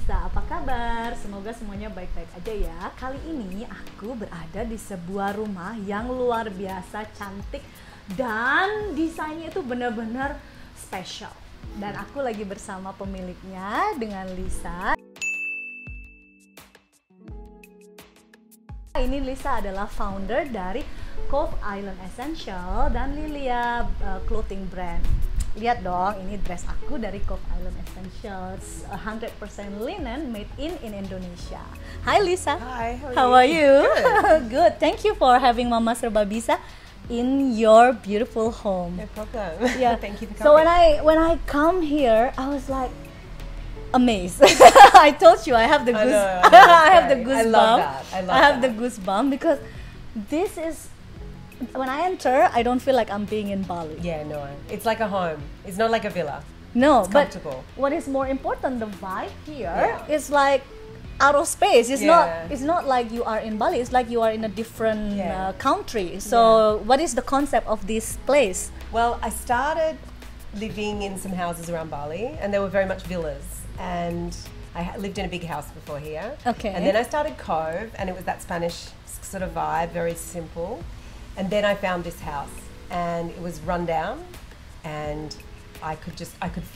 Bisa, apa kabar? Semoga semuanya baik-baik aja ya. Kali ini aku berada di sebuah rumah yang luar biasa cantik dan desainnya itu benar-benar spesial. Dan aku lagi bersama pemiliknya dengan Lisa. Ini Lisa adalah founder dari Cove Island Essential dan Lilia clothing brand. Lihat dong, ini dress aku dari Cove Island Essentials, 100% linen made in Indonesia. Hi Lisa. Hi, How are you? Good. Good. Thank you for having Mama Serba Bisa in your beautiful home. No problem. Yeah. Thank you for So coming. when I come here, I was like amazed. I told you I have the goose. I have the goosebump. I love that. I have the goosebump because this is. When I enter, I don't feel like I'm being in Bali. Yeah, no. It's like a home. It's not like a villa. No, It's but comfortable. what is more important, the vibe here Yeah. is like out of space. It's Yeah. not like you are in Bali. It's like you are in a different Yeah. country. So what is the concept of this place? Well, I started living in some houses around Bali, and they were very much villas. And I lived in a big house before here. Okay. And then I started Cove, and it was that Spanish sort of vibe, very simple. And then I found this house, and it was run down, and I could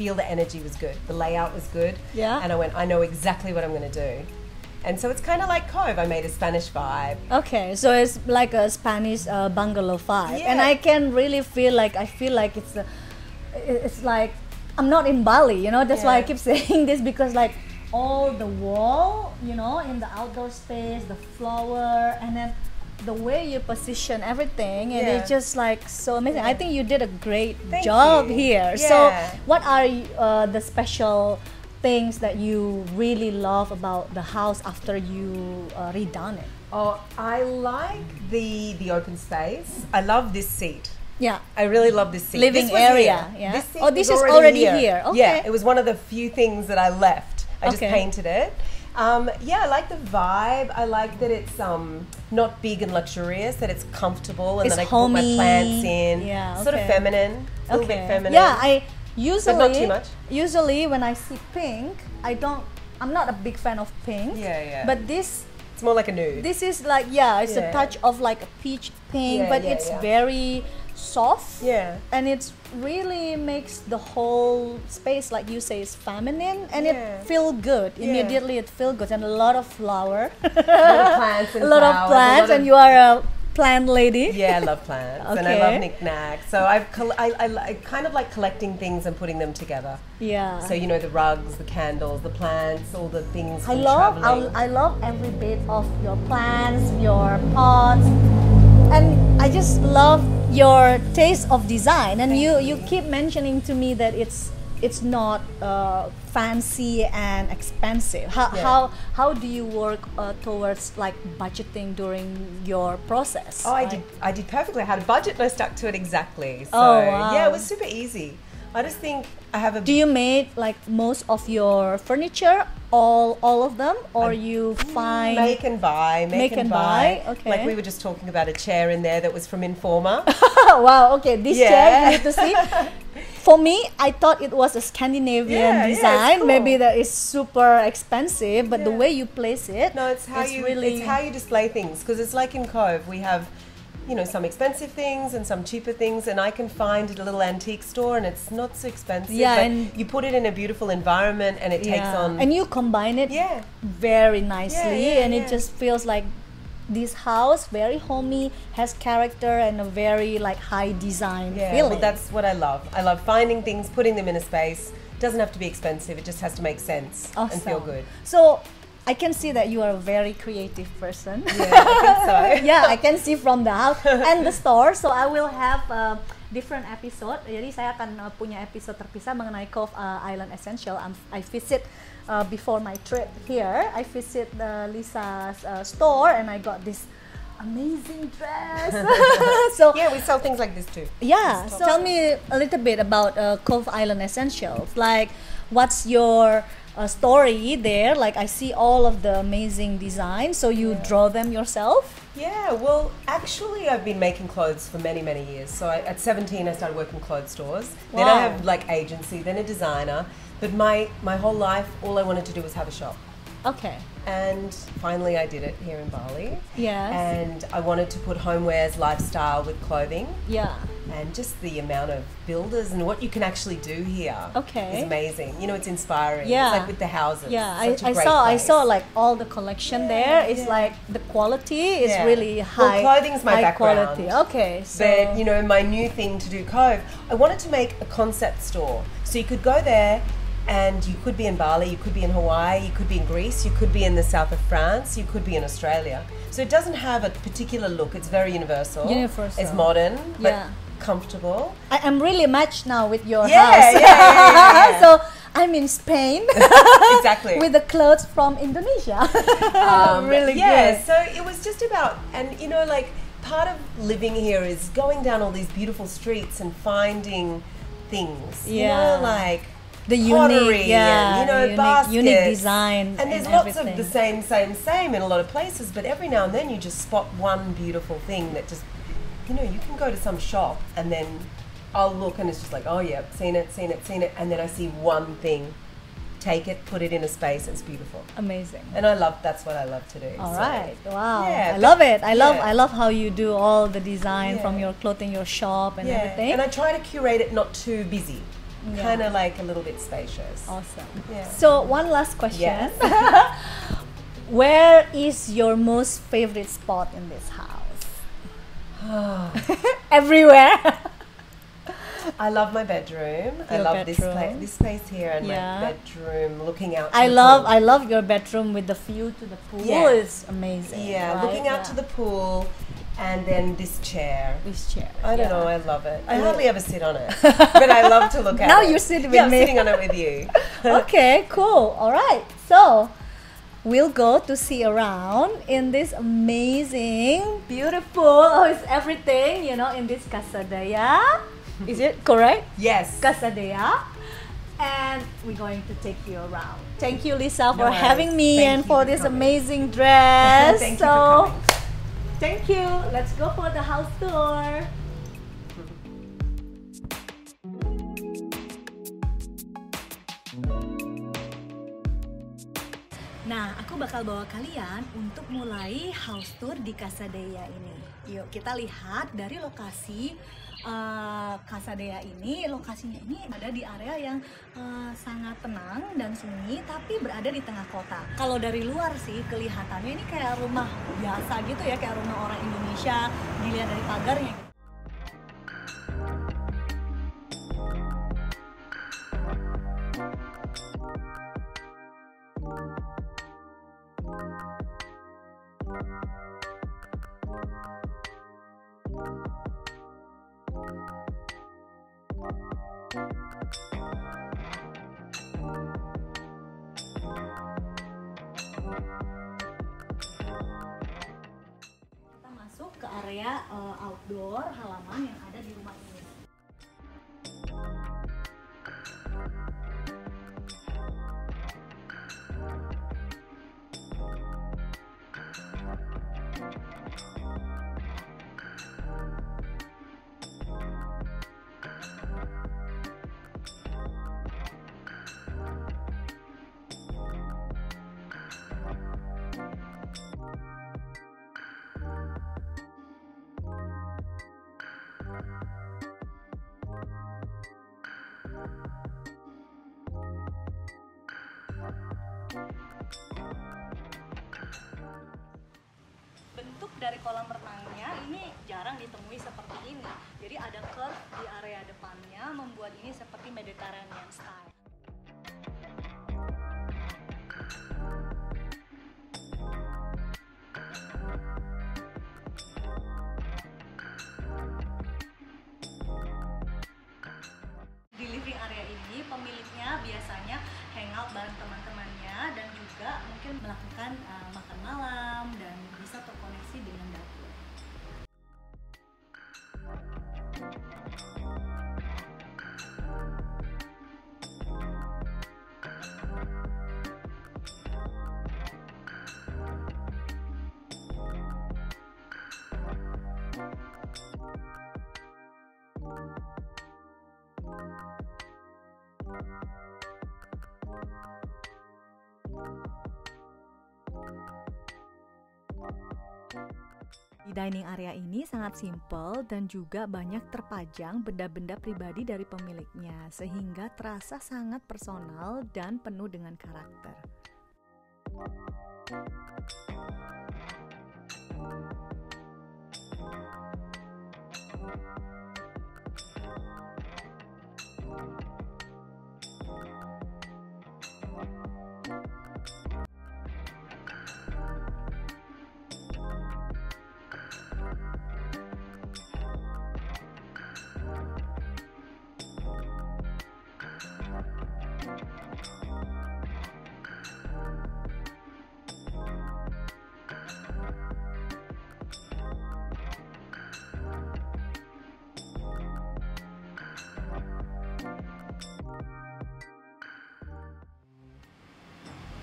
feel the energy was good. The layout was good. Yeah. And I went, I know exactly what I'm going to do. And so it's kind of like Cove. I made a Spanish vibe. Okay, so it's like a Spanish bungalow vibe, Yeah. and I can really feel like it's like I'm not in Bali. You know, that's why I Yeah. keep saying this because like all the wall, you know, in the outdoor space, the flower, and then the way you position everything, and Yeah. it's just like so amazing. I think you did a great Thank job you. here. Yeah. So, what are the special things that you really love about the house after you redone it? Oh, I like the open space. I love this seat. Yeah. I really love this seat. Living This was area, here. yeah. This seat Oh, this was is already here. Okay. Yeah, it was one of the few things that I left. I just Okay. painted it. Yeah, I like the vibe. I like that it's not big and luxurious, that it's comfortable, and It's that I can put my homey. plants in. Yeah, Sort of okay. feminine, a little bit feminine. Yeah, I usually not too much. Usually when I see pink, I'm not a big fan of pink. Yeah, yeah. But this It's more like a nude. is like it's a Yeah. touch of like a peach pink, Yeah, but yeah, it's yeah. very soft. Yeah. And it's really makes the whole space, like you say, is feminine, and Yeah. it feel good. Yeah. Immediately it feel good, and a lot of flower, A lot of plants and a lot of flowers, plants, and you are a plant lady. Yeah, I love plants and I Okay. love knickknacks. So I kind of like collecting things and putting them together. Yeah. So you know, the rugs, the candles, the plants, all the things. I from love traveling. I love every bit of your plants, your pots, and I just love your taste of design. And you keep mentioning to me that it's not fancy and expensive. Yeah. How do you work towards like budgeting during your process? Oh, Like- I did perfectly. I had a budget and I stuck to it exactly. So Oh, wow. yeah, it was super easy. I just think I have a. Do you make like most of your furniture, all of them, or you find Make and buy, Make and buy, okay. Like we were just talking about a chair in there that was from Informa. Wow, okay, this Yeah. chair you need to see. For me, I thought it was a Scandinavian Yeah, yeah, it's design. cool. Maybe that is super expensive, but the Yeah. way you place it, No, it's how you display things, because it's like in Cove we have, you know, some expensive things and some cheaper things, and I can find at a little antique store and it's not so expensive. Yeah, but and- you put it in a beautiful environment and it takes on. and you combine it Yeah. very nicely, yeah, and it yeah. just feels like this house very homey, has character, and a very like high design Yeah, feeling. well, that's what I love. I love finding things, putting them in a space. It doesn't have to be expensive. It just has to make sense and feel Awesome. good. So I can see that you are a very creative person. Yeah, I think so. Yeah, I can see from the house and the store. So I will have different episode. Jadi saya akan punya episode terpisah mengenai Cove Island Essential. I visit before my trip here. I visit Lisa's store and I got this amazing dress. So Yeah, we sell things like this too. yeah, so tell me a little bit about Cove Island Essentials. Like, what's your story there. Like I see all of the amazing designs. So you draw them yourself? Yeah, well, actually, I've been making clothes for many, many years. So at 17, I started working in clothes stores. Then I Wow. have like agency, then a designer. But my whole life, all I wanted to do was have a shop. Okay. And finally, I did it here in Bali. Yes. And I wanted to put homewares, lifestyle with clothing. Yeah. And just the amount of builders and what you can actually do here Okay. is amazing. You know, it's inspiring. Yeah. It's like with the houses. Yeah, Such a I great saw place. like all the collection there. It's yeah. like the quality is Yeah. really high. Well, clothing's my high background. quality. Okay, so But you know, my new thing to do Cove, I wanted to make a concept store. So you could go there and you could be in Bali, you could be in Hawaii, you could be in Greece, you could be in the south of France, you could be in Australia. So it doesn't have a particular look. It's very universal. Universal. It's modern, but Yeah. comfortable. I'm really matched now with your Yeah, house. yeah. So I'm in Spain Exactly. with the clothes from Indonesia. Really yeah, good. so it was just about, and you know, like part of living here is going down all these beautiful streets and finding things. Yeah. You know, like The pottery unique, yeah, and, you know, unique baskets. design And there's and lots everything. of the same in a lot of places, but every now and then you just spot one beautiful thing that just, you know, you can go to some shop and then I'll look and it's just like, oh yeah, seen it, and then I see one thing, take it, put it in a space, it's beautiful. Amazing. And that's what I love to do. All so. right. Wow. Yeah, I love it. yeah. I love how you do all the design from Yeah. your clothing, your shop and Yeah, everything. and I try to curate it not too busy, Yeah. kind of like a little bit spacious. Awesome. Yeah. So one last question. Yes. Where is your most favorite spot in this house? Everywhere. I love my bedroom. I Your love bedroom. this space here and Yeah. my bedroom looking out. To I the love pool. your bedroom with the view to the pool. Yeah. It's amazing. Yeah, right? looking out to the pool, and then this chair. this chair. I don't yeah. know. I love it. I Yeah. hardly ever sit on it, but I love to look at Now it. you're sitting yeah, with I'm me. sitting on it with you. Okay, cool. All right. So we'll go to see around in this amazing, beautiful, oh, it's everything, you know, in this Casa Deia. Is it correct? Yes. Casa Deia. And we're going to take you around. Thank you, Lisa, for worries. having me Thank and you for for this coming. amazing dress. Thank you for coming. Thank you. Let's go for the house tour. Nah, aku bakal bawa kalian untuk mulai house tour di Casa Deia ini. Yuk, kita lihat dari lokasi Casa Deia ini. Lokasinya ini ada di area yang sangat tenang dan sunyi, tapi berada di tengah kota. Kalau dari luar sih, kelihatannya ini kayak rumah biasa gitu ya, kayak rumah orang Indonesia, dilihat dari pagarnya gitu. Kita masuk ke area outdoor halaman yang ada di rumah ini. Bentuk dari kolam renangnya ini jarang ditemui seperti ini. Jadi ada curve di area depannya membuat ini seperti Mediterranean style. Di living area ini pemiliknya biasanya hangout bareng teman-temannya dan juga mungkin melakukan makan malam dan bisa terkoneksi dengan dapur. Di dining area ini sangat simple dan juga banyak terpajang benda-benda pribadi dari pemiliknya, sehingga terasa sangat personal dan penuh dengan karakter.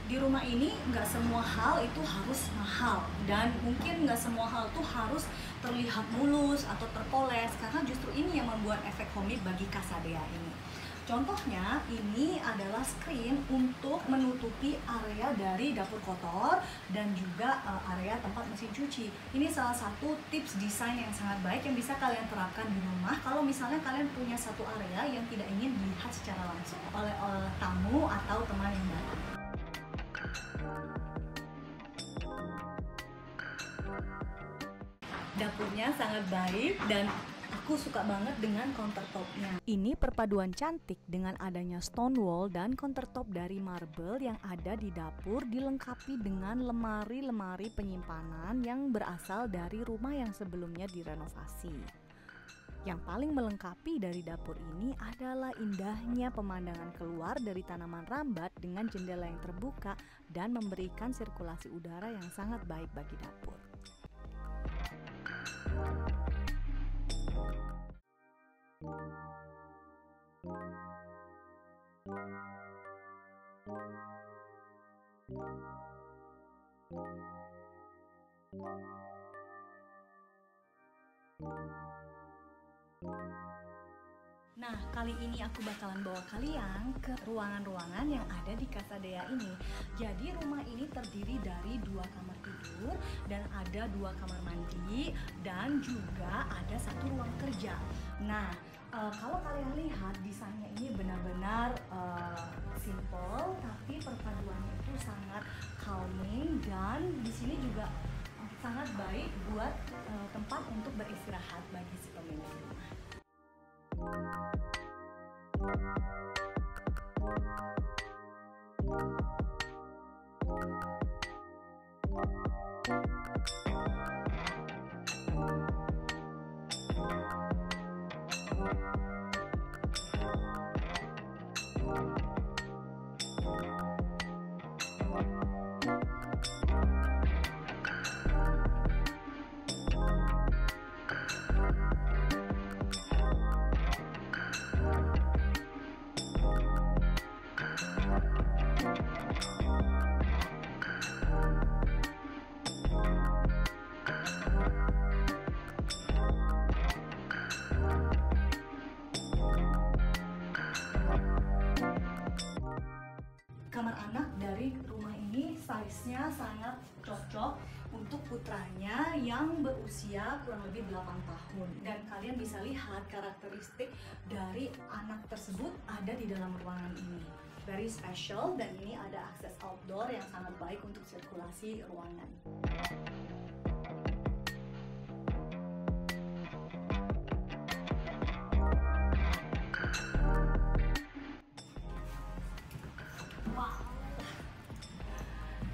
Di rumah ini nggak semua hal itu harus mahal, dan mungkin nggak semua hal itu harus terlihat mulus atau terpoles, karena justru ini yang membuat efek homey bagi Casa Deia ini. Contohnya ini adalah screen untuk menutupi area dari dapur kotor dan juga area tempat mesin cuci. Ini salah satu tips desain yang sangat baik yang bisa kalian terapkan di rumah kalau misalnya kalian punya satu area yang tidak ingin dilihat secara langsung oleh tamu atau teman yang datang. Dapurnya sangat baik dan aku suka banget dengan countertopnya. Ini perpaduan cantik dengan adanya stone wall dan countertop dari marble yang ada di dapur, dilengkapi dengan lemari-lemari penyimpanan yang berasal dari rumah yang sebelumnya direnovasi. Yang paling melengkapi dari dapur ini adalah indahnya pemandangan keluar dari tanaman rambat dengan jendela yang terbuka dan memberikan sirkulasi udara yang sangat baik bagi dapur. Nah, kali ini aku bakalan bawa kalian ke ruangan-ruangan yang ada di Casa Deia ini. Jadi rumah ini terdiri dari 2 kamar tidur dan ada 2 kamar mandi dan juga ada 1 ruang kerja. Nah, kalau kalian lihat desainnya ini benar-benar simple, tapi perpaduannya itu sangat calming dan di sini juga sangat baik buat tempat untuk beristirahat bagi si pemilik rumah. Kamar anak dari rumah ini size-nya sangat cocok untuk putranya yang berusia kurang lebih 8 tahun. Dan kalian bisa lihat karakteristik dari anak tersebut ada di dalam ruangan ini. Very special, dan ini ada akses outdoor yang sangat baik untuk sirkulasi ruangan.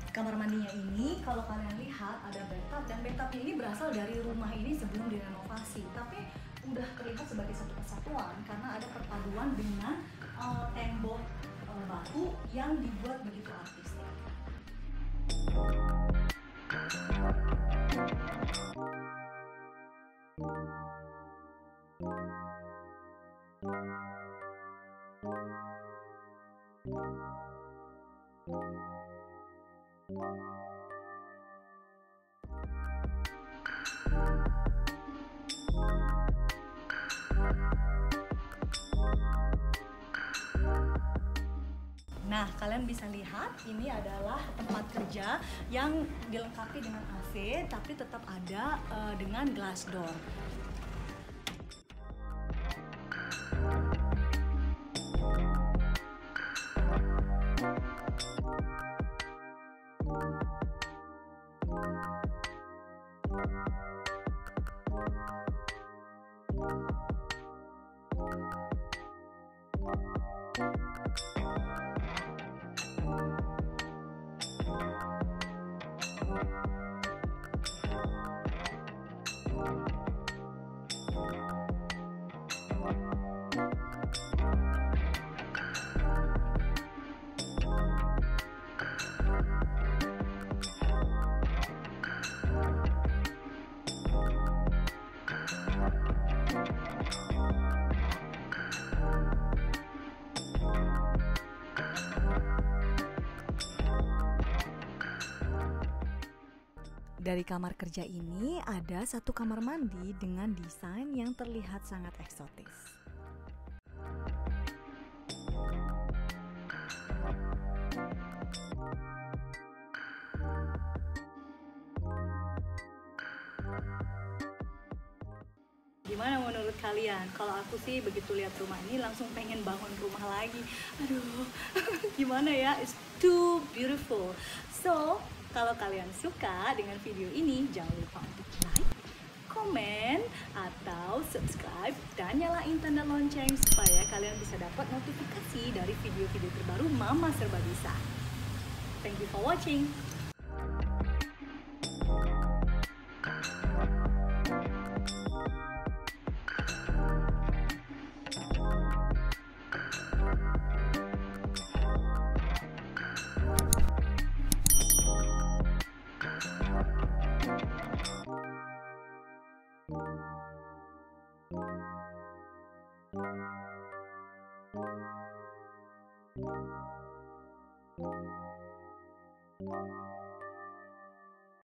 Kamar mandinya ini kalau kalian lihat ada bathtub, dan bathtubnya ini berasal dari rumah ini sebelum direnovasi, tapi udah terlihat sebagai satu kesatuan karena ada perpaduan dengan tembok batu yang dibuat begitu artistik. Nah, kalian bisa lihat ini adalah tempat kerja yang dilengkapi dengan AC, tapi tetap ada dengan glass door. Dari kamar kerja ini ada satu kamar mandi dengan desain yang terlihat sangat eksotis. Gimana menurut kalian? Kalau aku sih begitu lihat rumah ini langsung pengen bangun rumah lagi. Aduh, gimana ya? It's too beautiful. So, kalau kalian suka dengan video ini, jangan lupa untuk like, komen, atau subscribe, dan nyalain tanda lonceng supaya kalian bisa dapat notifikasi dari video-video terbaru Mama Serba Bisa. Thank you for watching.